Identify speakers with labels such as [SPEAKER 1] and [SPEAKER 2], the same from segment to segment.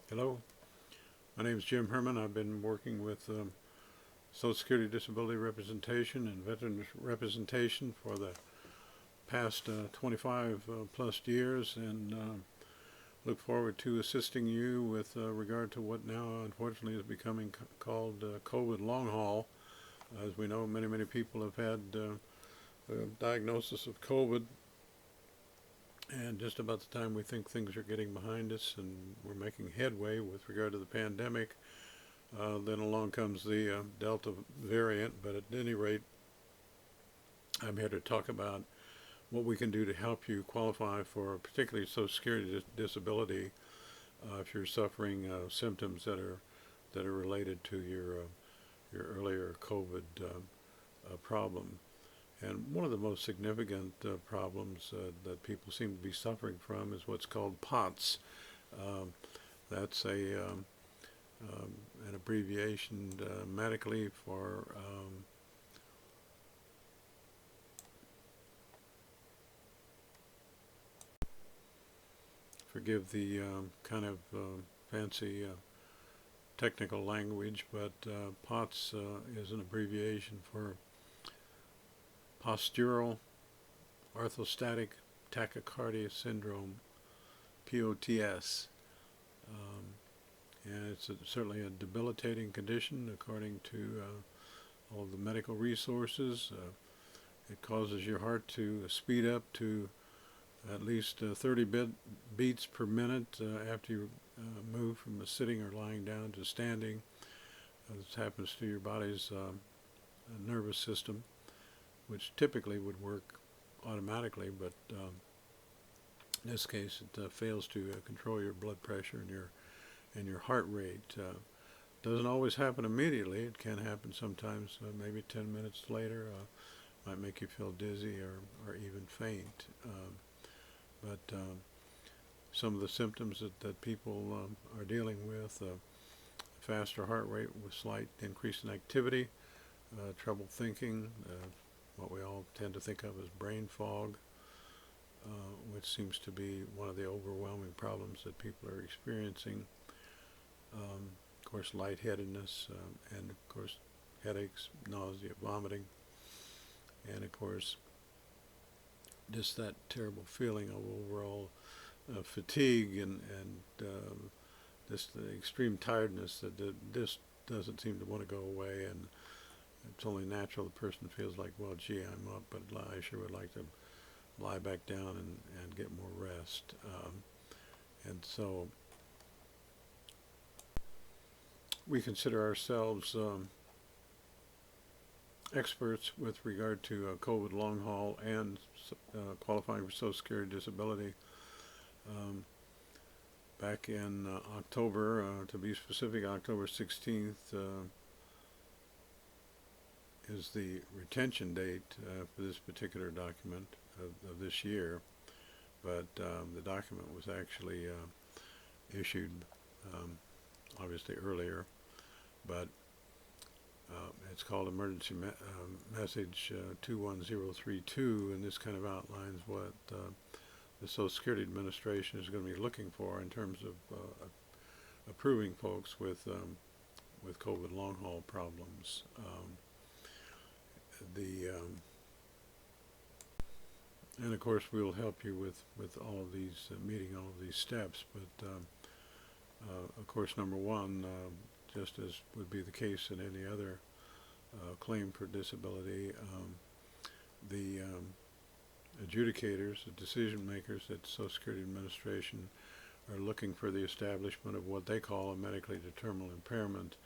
[SPEAKER 1] Hello, my name is Jim Herman. I've been working with Social Security Disability Representation and Veterans Representation for the past 25 plus years, and look forward to assisting you with regard to what now unfortunately is becoming called COVID long haul. As we know, many people have had a diagnosis of COVID, and just about the time we think things are getting behind us and we're making headway with regard to the pandemic, then along comes the Delta variant. But at any rate, I'm here to talk about what we can do to help you qualify for particularly Social Security disability if you're suffering symptoms that are related to your earlier COVID problem. And one of the most significant problems that people seem to be suffering from is what's called POTS. Um, that's an abbreviation medically for forgive the kind of fancy technical language, but POTS is an abbreviation for postural orthostatic tachycardia syndrome, POTS. And it's certainly a debilitating condition according to all of the medical resources. It causes your heart to speed up to at least 30 beats per minute after you move from sitting or lying down to standing. This happens to your body's nervous system, which typically would work automatically, but in this case it fails to control your blood pressure and your heart rate. Doesn't always happen immediately. It can happen sometimes, maybe 10 minutes later. Might make you feel dizzy or even faint. But some of the symptoms that people are dealing with: faster heart rate with slight increase in activity, trouble thinking, what we all tend to think of as brain fog, which seems to be one of the overwhelming problems that people are experiencing. Of course, lightheadedness, and of course, headaches, nausea, vomiting, and of course, just that terrible feeling of overall fatigue and just the extreme tiredness that just doesn't seem to want to go away. And it's only natural the person feels like, well, gee, I'm up, but I sure would like to lie back down and get more rest. And so we consider ourselves experts with regard to COVID long haul and qualifying for Social Security disability. Back in October, to be specific, October 16th is the retention date for this particular document of this year, but the document was actually issued obviously earlier, but it's called Emergency Message 21032, and this kind of outlines what the Social Security Administration is going to be looking for in terms of approving folks with COVID long haul problems. And of course we will help you with all of these, meeting all of these steps, but of course, number one, just as would be the case in any other claim for disability, the adjudicators, the decision makers at the Social Security Administration are looking for the establishment of what they call a medically determinable impairment.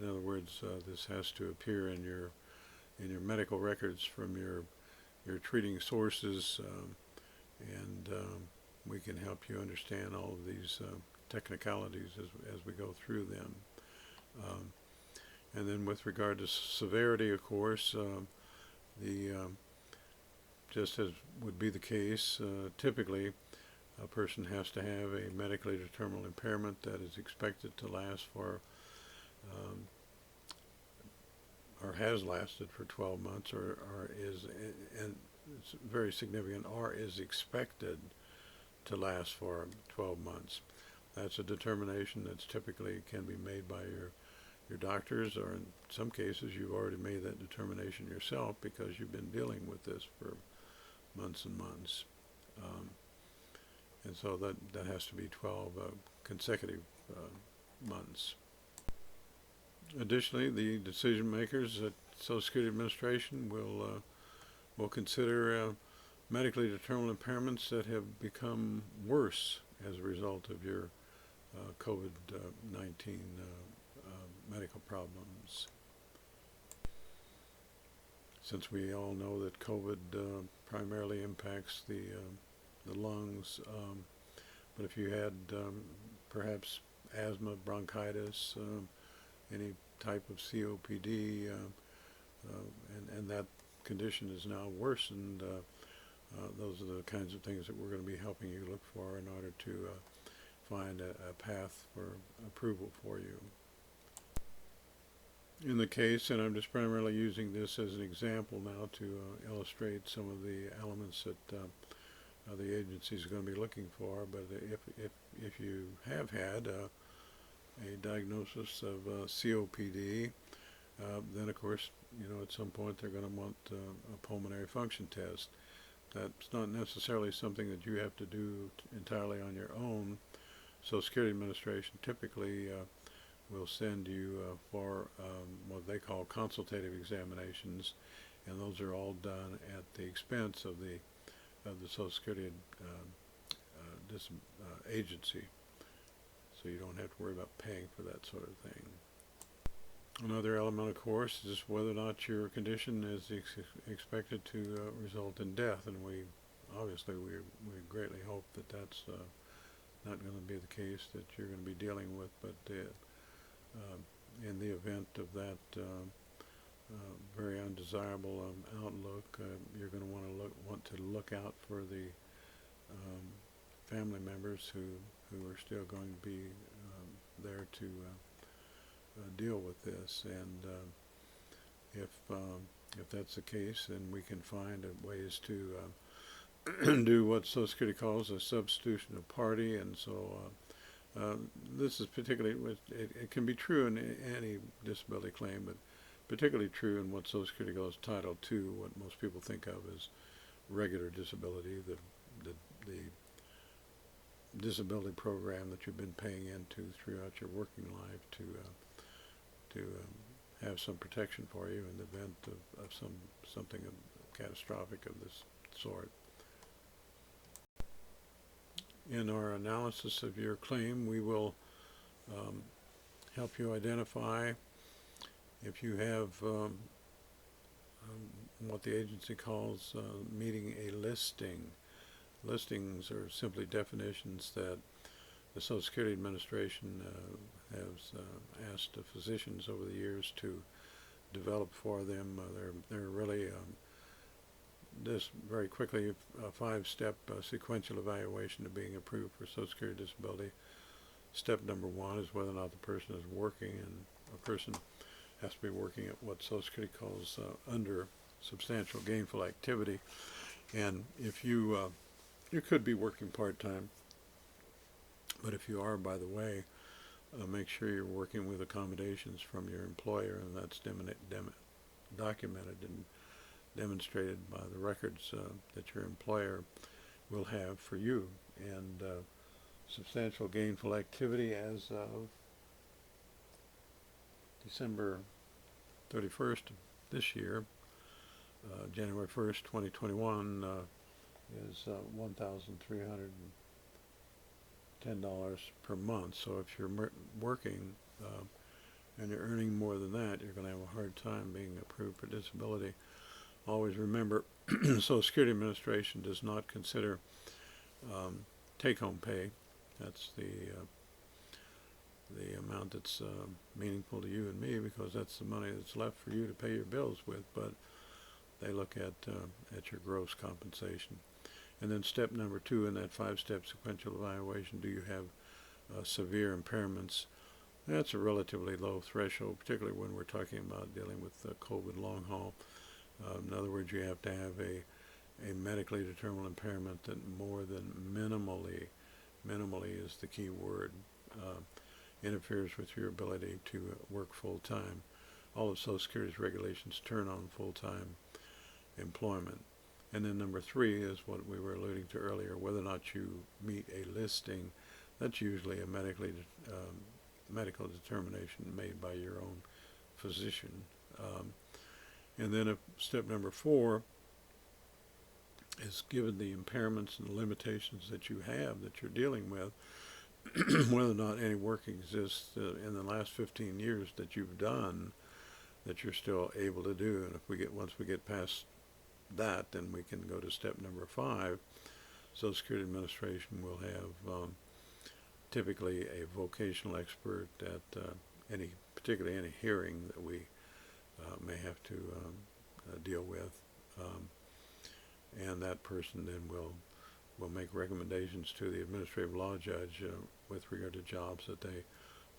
[SPEAKER 1] In other words, this has to appear in your medical records from your treating sources, and we can help you understand all of these technicalities as we go through them. And then with regard to severity, of course, just as would be the case, typically a person has to have a medically determinable impairment that is expected to last for or has lasted for 12 months, or is, and it's very significant, or is expected to last for 12 months. That's a determination that's typically can be made by your doctors, or in some cases you've already made that determination yourself because you've been dealing with this for months and months. And so that has to be 12 consecutive months. Additionally, the decision makers at Social Security Administration will consider medically determined impairments that have become worse as a result of your COVID-19 medical problems. Since we all know that COVID primarily impacts the lungs, but if you had perhaps asthma, bronchitis, any type of COPD, and that condition is now worsened, those are the kinds of things that we're going to be helping you look for in order to find a path for approval for you. In the case, and I'm just primarily using this as an example now to illustrate some of the elements that the agency is going to be looking for, but if you have had a diagnosis of COPD, then of course, at some point they're going to want a pulmonary function test. That's not necessarily something that you have to do entirely on your own. Social Security Administration typically will send you for what they call consultative examinations, and those are all done at the expense of the Social Security agency, so you don't have to worry about paying for that sort of thing. Another element, of course, is whether or not your condition is expected to result in death, and we greatly hope that that's not going to be the case that you're going to be dealing with, but in the event of that very undesirable outlook, you're going to want to look out for the family members who are still going to be there to deal with this, and if that's the case, then we can find ways to do what Social Security calls a substitution of party, and so this is particularly, it can be true in any disability claim, but particularly true in what Social Security calls Title II, what most people think of as regular disability, the disability program that you've been paying into throughout your working life to have some protection for you in the event of something catastrophic of this sort. In our analysis of your claim, we will help you identify if you have what the agency calls meeting a listing. Listings are simply definitions that the Social Security Administration has asked the physicians over the years to develop for them. They're really this very quickly a 5-step sequential evaluation of being approved for Social Security disability. Step number 1 is whether or not the person is working, and a person has to be working at what Social Security calls under substantial gainful activity. And if you could be working part-time, but if you are, by the way, make sure you're working with accommodations from your employer, and that's documented and demonstrated by the records that your employer will have for you. And substantial gainful activity as of December 31st of this year, January 1st, 2021, is $1,310 per month. So if you're working and you're earning more than that, you're going to have a hard time being approved for disability. Always remember, Social Security Administration does not consider take-home pay. That's the amount that's meaningful to you and me, because that's the money that's left for you to pay your bills with. But they look at your gross compensation. And then step number 2 in that 5-step sequential evaluation: do you have severe impairments? That's a relatively low threshold, particularly when we're talking about dealing with COVID long haul. In other words, you have to have a medically determined impairment that more than minimally minimally is the key word, interferes with your ability to work full-time. All of Social Security's regulations turn on full-time employment. And then number 3 is what we were alluding to earlier, whether or not you meet a listing. That's usually a medical determination made by your own physician. And then step number 4 is, given the impairments and limitations that you have that you're dealing with, whether or not any work exists in the last 15 years that you've done that you're still able to do. And if once we get past that, then we can go to step number 5. Social Security Administration will have typically a vocational expert at particularly any hearing that we may have to deal with, and that person then will make recommendations to the administrative law judge with regard to jobs that they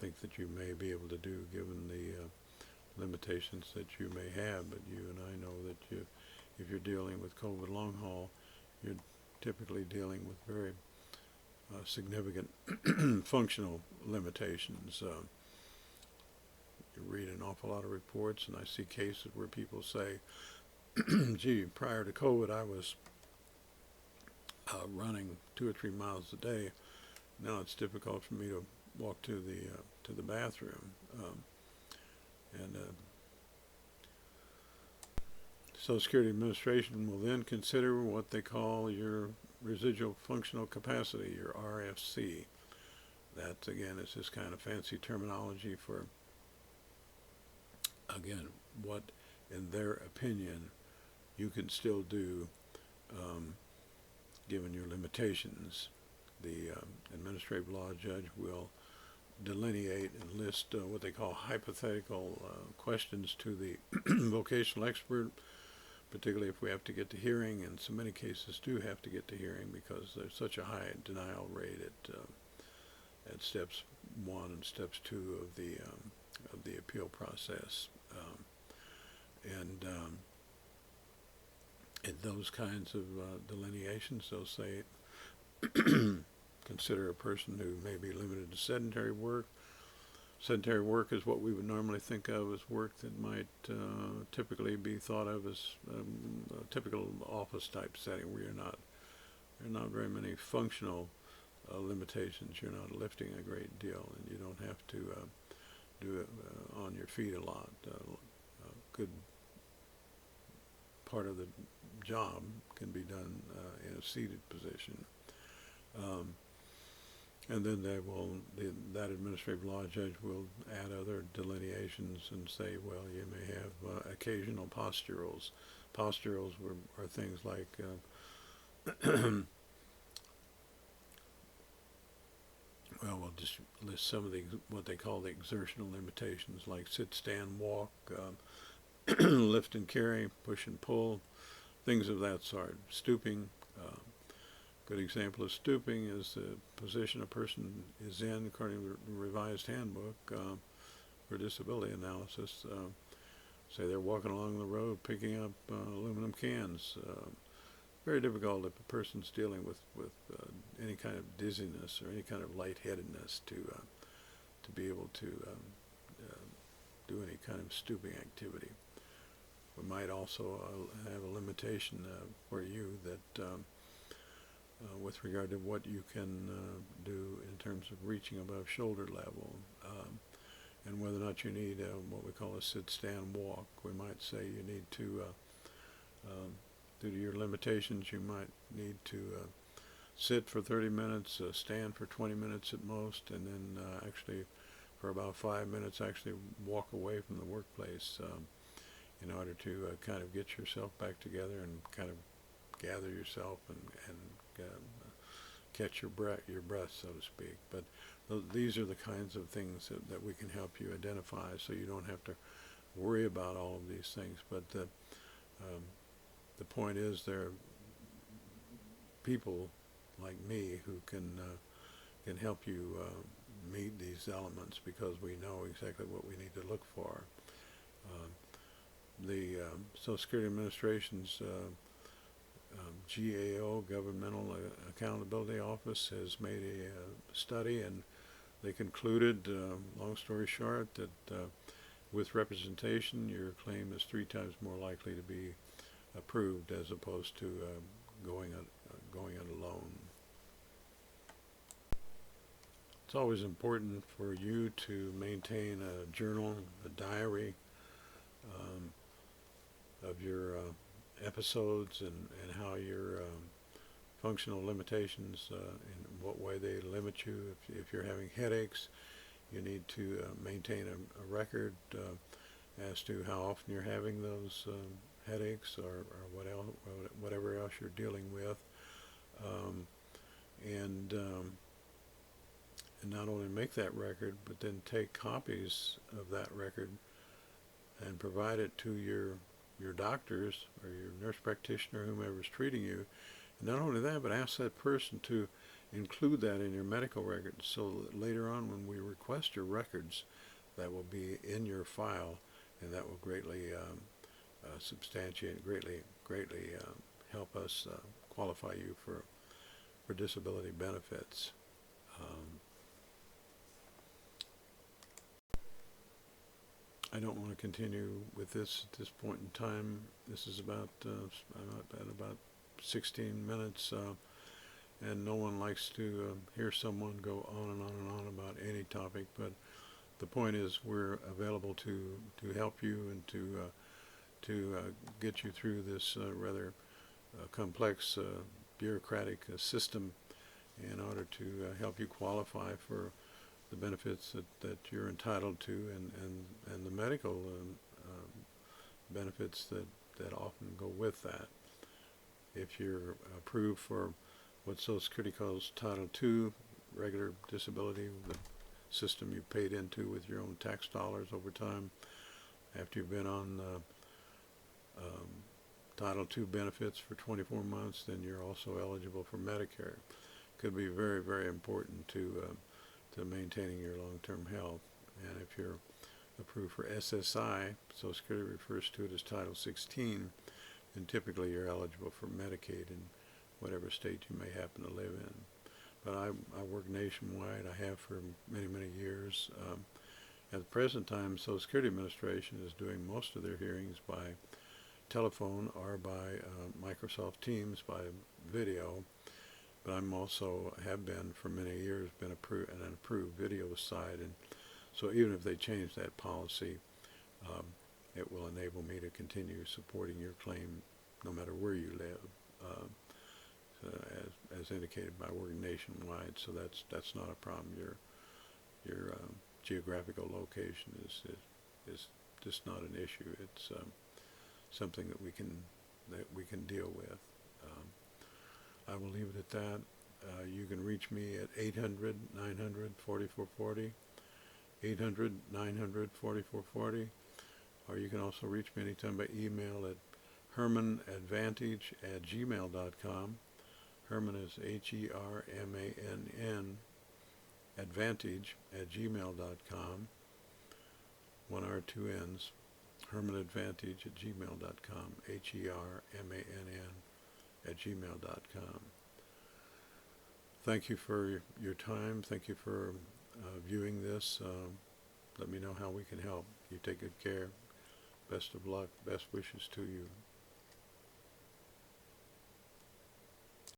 [SPEAKER 1] think that you may be able to do, given the limitations that you may have. But you and I know that if you're dealing with COVID long haul, you're typically dealing with very significant functional limitations. You read an awful lot of reports, and I see cases where people say, gee, prior to COVID, I was running 2 or 3 miles a day. Now it's difficult for me to walk to the bathroom. Social Security Administration will then consider what they call your residual functional capacity, your RFC. That, again, is this kind of fancy terminology for, again, what, in their opinion, you can still do given your limitations. The administrative law judge will delineate and list what they call hypothetical questions to the vocational expert, particularly if we have to get to hearing, and so many cases do have to get to hearing because there's such a high denial rate at steps 1 and steps 2 of the appeal process. In those kinds of delineations, they'll say, consider a person who may be limited to sedentary work. Sedentary work is what we would normally think of as work that might typically be thought of as a typical office type setting, where there are not very many functional limitations. You're not lifting a great deal, and you don't have to do it on your feet a lot. A good part of the job can be done in a seated position. And then that administrative law judge will add other delineations and say, well, you may have occasional posturals. Posturals are things like well, we'll just list some of what they call the exertional limitations, like sit, stand, walk, lift and carry, push and pull, things of that sort. Stooping. Good example of stooping is the position a person is in according to the revised handbook for disability analysis. Say they're walking along the road picking up aluminum cans. Very difficult if a person's dealing with any kind of dizziness or any kind of lightheadedness to be able to do any kind of stooping activity. We might also have a limitation for you that with regard to what you can do in terms of reaching above shoulder level, and whether or not you need what we call a sit-stand walk. We might say you need to, due to your limitations, you might need to sit for 30 minutes, stand for 20 minutes at most, and then actually for about 5 minutes actually walk away from the workplace in order to kind of get yourself back together and kind of gather yourself and catch your breath, so to speak. But these are the kinds of things that we can help you identify, so you don't have to worry about all of these things. But the point is, there are people like me who can help you meet these elements, because we know exactly what we need to look for. The Social Security Administration's GAO, Governmental Accountability Office, has made a study, and they concluded, long story short, that with representation, your claim is 3 times more likely to be approved as opposed to going it alone. It's always important for you to maintain a journal, a diary of your episodes and how your functional limitations, in what way they limit you. If you're having headaches, you need to maintain a record as to how often you're having those headaches, or whatever else you're dealing with, and not only make that record, but then take copies of that record and provide it to your doctors or your nurse practitioner, whomever's treating you. And not only that, but ask that person to include that in your medical records, so that later on when we request your records, that will be in your file, and that will greatly substantiate, greatly help us qualify you for disability benefits. I don't want to continue with this at this point in time. This is about at about 16 minutes, and no one likes to hear someone go on and on and on about any topic. But the point is, we're available to help you and to get you through this rather complex bureaucratic system in order to help you qualify for the benefits that you're entitled to, and the medical benefits that often go with that. If you're approved for what Social Security calls Title II, regular disability, the system you paid into with your own tax dollars over time, after you've been on Title II benefits for 24 months, then you're also eligible for Medicare. Could be very, very important to maintaining your long-term health. And if you're approved for SSI, Social Security refers to it as Title 16, then typically you're eligible for Medicaid in whatever state you may happen to live in. But I work nationwide. I have for many, many years. At the present time, Social Security Administration is doing most of their hearings by telephone or by Microsoft Teams, by video. But I'm also have been for many years been an approved video side, and so even if they change that policy, it will enable me to continue supporting your claim no matter where you live, as indicated by working nationwide. So that's not a problem. Your geographical location is just not an issue. It's something that we can deal with. I will leave it at that. You can reach me at 800-900-4440, 800-900-4440, or you can also reach me anytime by email at hermanadvantage@gmail.com. Herman is HERMANN, advantage@gmail.com. 1 R, 2 N's. hermanadvantage@gmail.com, HERMANN@gmail.com. Thank you for your time. Thank you for viewing this. Let me know how we can help. You take good care. Best of luck. Best wishes to you.